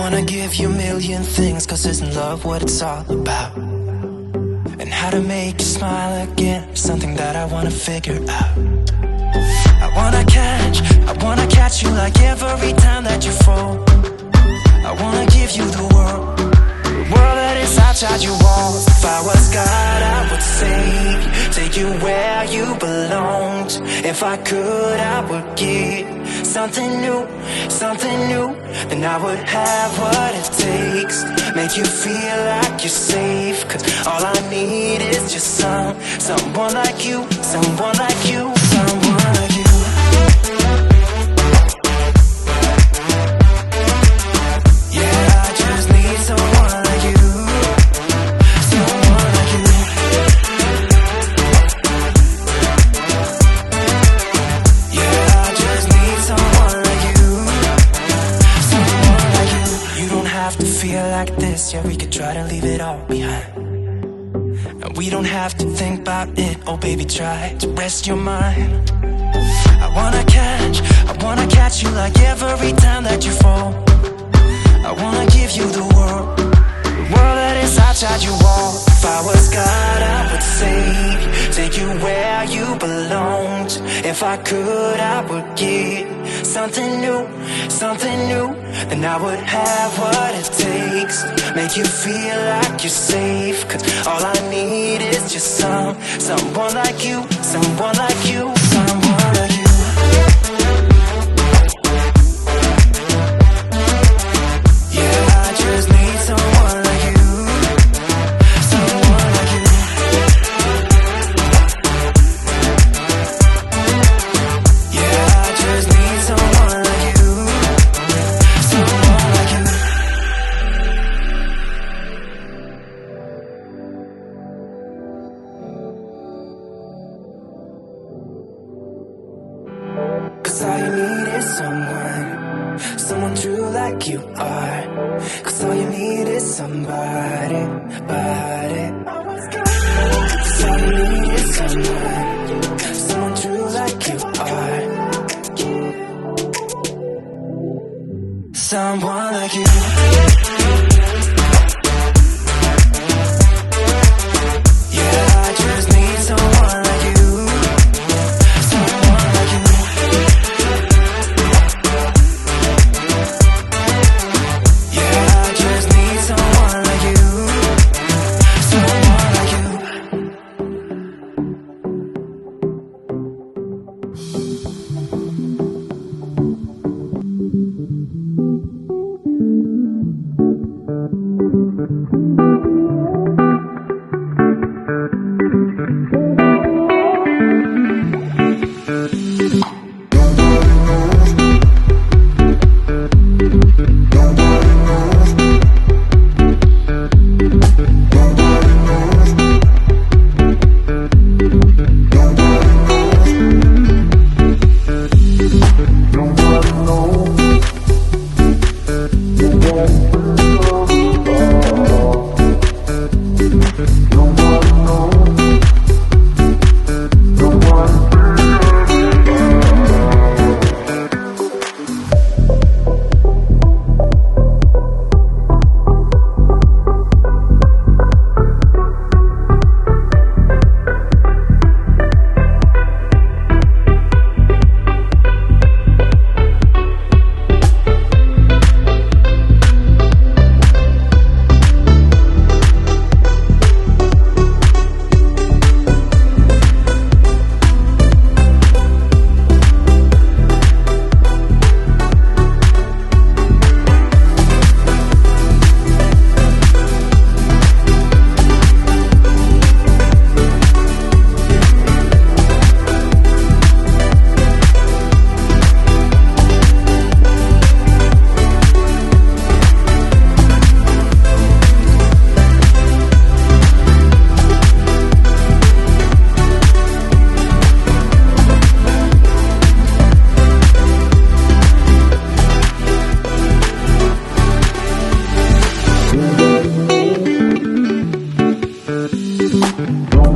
wanna give you a million things, cause isn't love what it's all about? And how to make you smile again, something that I wanna figure out. I wanna catch you like every time that you fall. I wanna give you the world that is outside your walls. If I was God, I would save you, take you where you belonged. If I could, I would give something new, then I would have what it takes. Make you feel like you're safe, cause all I need is just someone like you, someone like you, someone like you. Yeah, I just need someone like you, someone like you. Yeah, I just need someone like you, someone like you. You don't have to feel like this, yeah, we could try to leave it all behind. And we don't have to think about it, oh baby, try to rest your mind. I wanna catch you like every time that you fall. I wanna give you the world that is outside your wall. If I was God, I would save you, take you where you belonged. If I could, I would give something new, then I would have what it takes. Make you feel like you're safe, cause all I need is just someone like you, someone like you, someone like you. Yeah, I just need someone like you, someone like you. Yeah, I just need someone like you, someone like you. Cause all you need is someone true like you are. Cause all you need is somebody. Cause all you need is someone true like you are. Someone like you. Yeah, I just need someone like you, someone like you. Yeah, I just need someone like you, someone like you. Don't